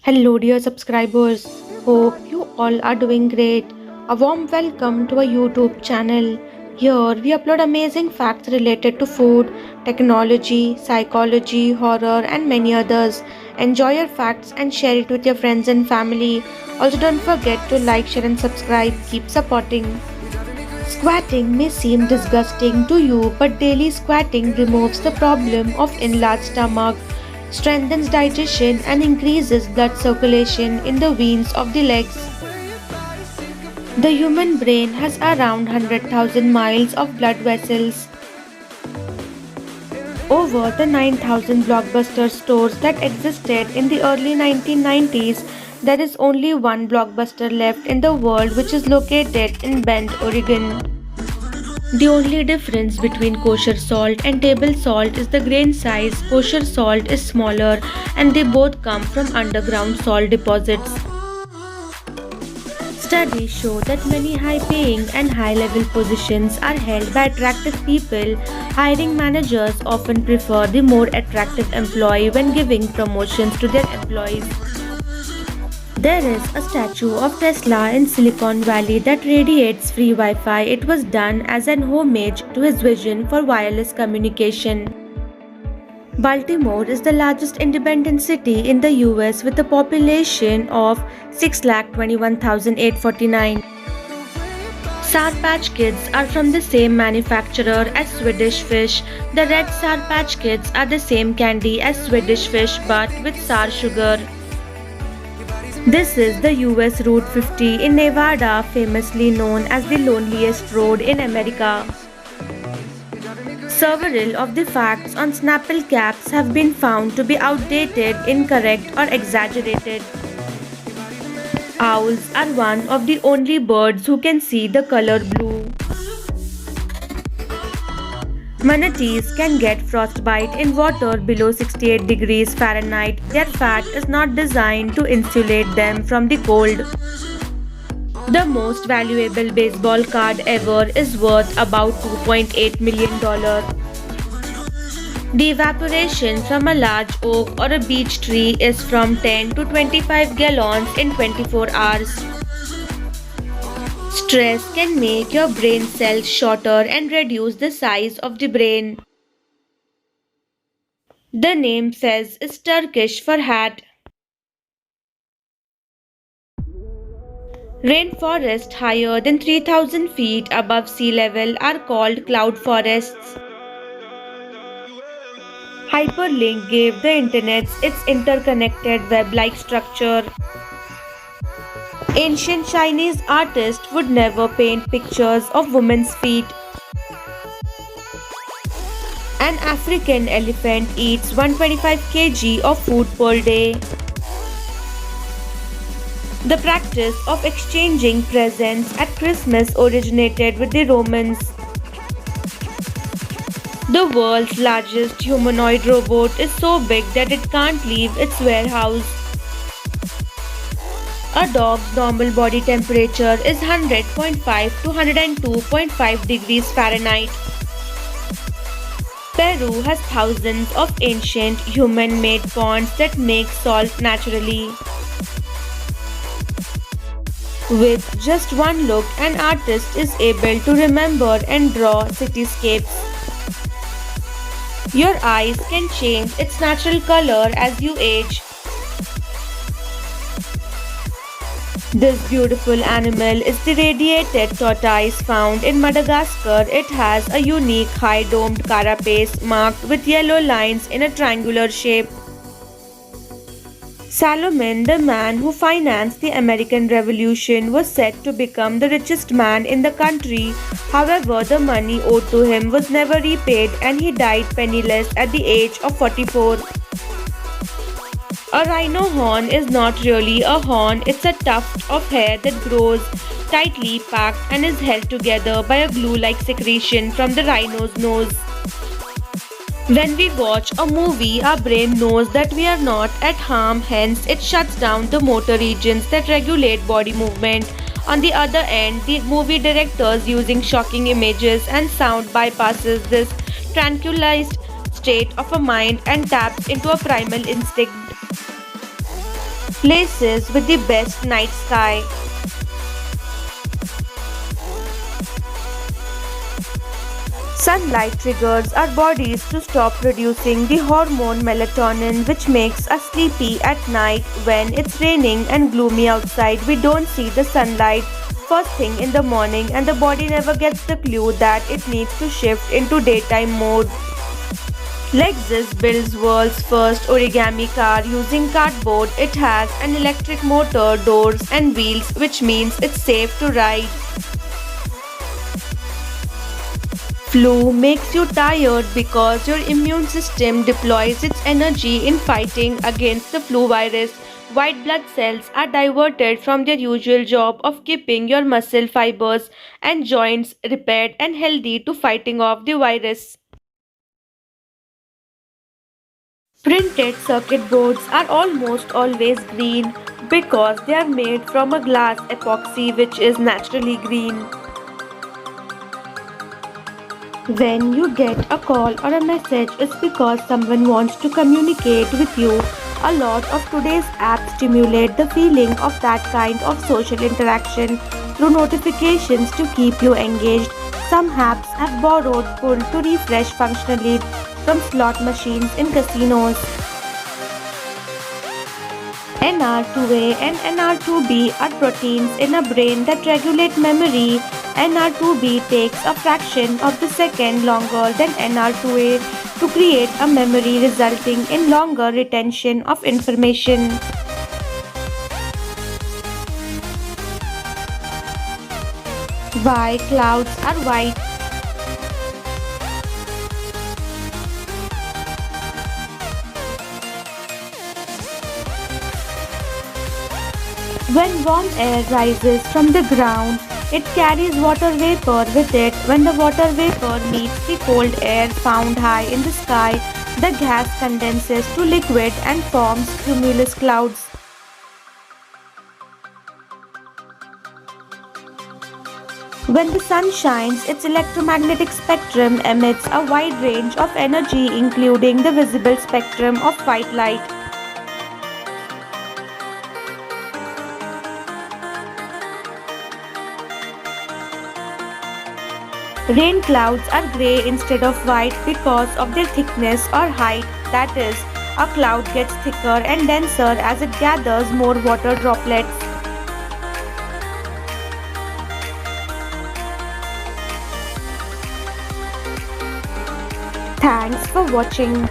Hello, dear subscribers. Hope you all are doing great. A warm welcome to our YouTube channel. Here we upload amazing facts related to food, technology, psychology, horror, and many others. Enjoy your facts and share it with your friends and family. Also, don't forget to like, share, and subscribe. Keep supporting. Squatting may seem disgusting to you, but daily squatting removes the problem of enlarged stomach, strengthens digestion, and increases blood circulation in the veins of the legs. The human brain has around 100,000 miles of blood vessels. Over the 9,000 blockbuster stores that existed in the early 1990s, there is only one blockbuster left in the world, which is located in Bend, Oregon. The only difference between kosher salt and table salt is the grain size. Kosher salt is smaller and they both come from underground salt deposits. Studies show that many high paying and high level positions are held by attractive people. Hiring managers often prefer the more attractive employee when giving promotions to their employees. There is a statue of Tesla in Silicon Valley that radiates free Wi-Fi. It was done as an homage to his vision for wireless communication. Baltimore is the largest independent city in the US with a population of 6,21,849. Sour Patch Kids are from the same manufacturer as Swedish Fish. The red Sour Patch Kids are the same candy as Swedish Fish but with sour sugar. This is the US Route 50 in Nevada, famously known as the loneliest road in America. Several of the facts on Snapple caps have been found to be outdated, incorrect, or exaggerated. Owls are one of the only birds who can see the color blue. Manatees can get frostbite in water below 68 degrees Fahrenheit. Their fat is not designed to insulate them from the cold. The most valuable baseball card ever is worth about $2.8 million. The evaporation from a large oak or a beech tree is from 10 to 25 gallons in 24 hours. Stress can make your brain cells shorter and reduce the size of the brain. The name Fez is Turkish for hat. Rainforests higher than 3,000 feet above sea level are called cloud forests. Hyperlink gave the internet its interconnected web-like structure. Ancient Chinese artists would never paint pictures of women's feet. An African elephant eats 125 kg of food per day. The practice of exchanging presents at Christmas originated with the Romans. The world's largest humanoid robot is so big that it can't leave its warehouse. A dog's normal body temperature is 100.5 to 102.5 degrees Fahrenheit. Peru has thousands of ancient human-made ponds that make salt naturally. With just one look, an artist is able to remember and draw cityscapes. Your eyes can change its natural color as you age. This beautiful animal is the radiated tortoise found in Madagascar. It has a unique high-domed carapace marked with yellow lines in a triangular shape. Salomon, the man who financed the American Revolution, was said to become the richest man in the country. However, the money owed to him was never repaid and he died penniless at the age of 44. A rhino horn is not really a horn, it's a tuft of hair that grows tightly packed and is held together by a glue-like secretion from the rhino's nose. When we watch a movie, our brain knows that we are not at harm, hence it shuts down the motor regions that regulate body movement. On the other end, the movie directors using shocking images and sound bypasses this tranquilized state of a mind and taps into a primal instinct. Places with the best night sky. Sunlight triggers our bodies to stop producing the hormone melatonin, which makes us sleepy at night. When it's raining and gloomy outside, we don't see the sunlight first thing in the morning, and the body never gets the clue that it needs to shift into daytime mode. Lexus builds world's first origami car using cardboard. It has an electric motor, doors, and wheels, which means it's safe to ride. Flu makes you tired because your immune system deploys its energy in fighting against the flu virus. White blood cells are diverted from their usual job of keeping your muscle fibers and joints repaired and healthy to fighting off the virus. Printed circuit boards are almost always green because they are made from a glass epoxy which is naturally green. When you get a call or a message, it's because someone wants to communicate with you. A lot of today's apps stimulate the feeling of that kind of social interaction through notifications to keep you engaged. Some apps have borrowed pull to refresh functionally from slot machines in casinos. NR2A and NR2B are proteins in a brain that regulate memory. NR2B takes a fraction of the second longer than NR2A to create a memory, resulting in longer retention of information. Why clouds are white? When warm air rises from the ground, it carries water vapor with it. When the water vapor meets the cold air found high in the sky, the gas condenses to liquid and forms cumulus clouds. When the sun shines, its electromagnetic spectrum emits a wide range of energy, including the visible spectrum of white light. Rain clouds are grey instead of white because of their thickness or height. That is, a cloud gets thicker and denser as it gathers more water droplets. Thanks for watching.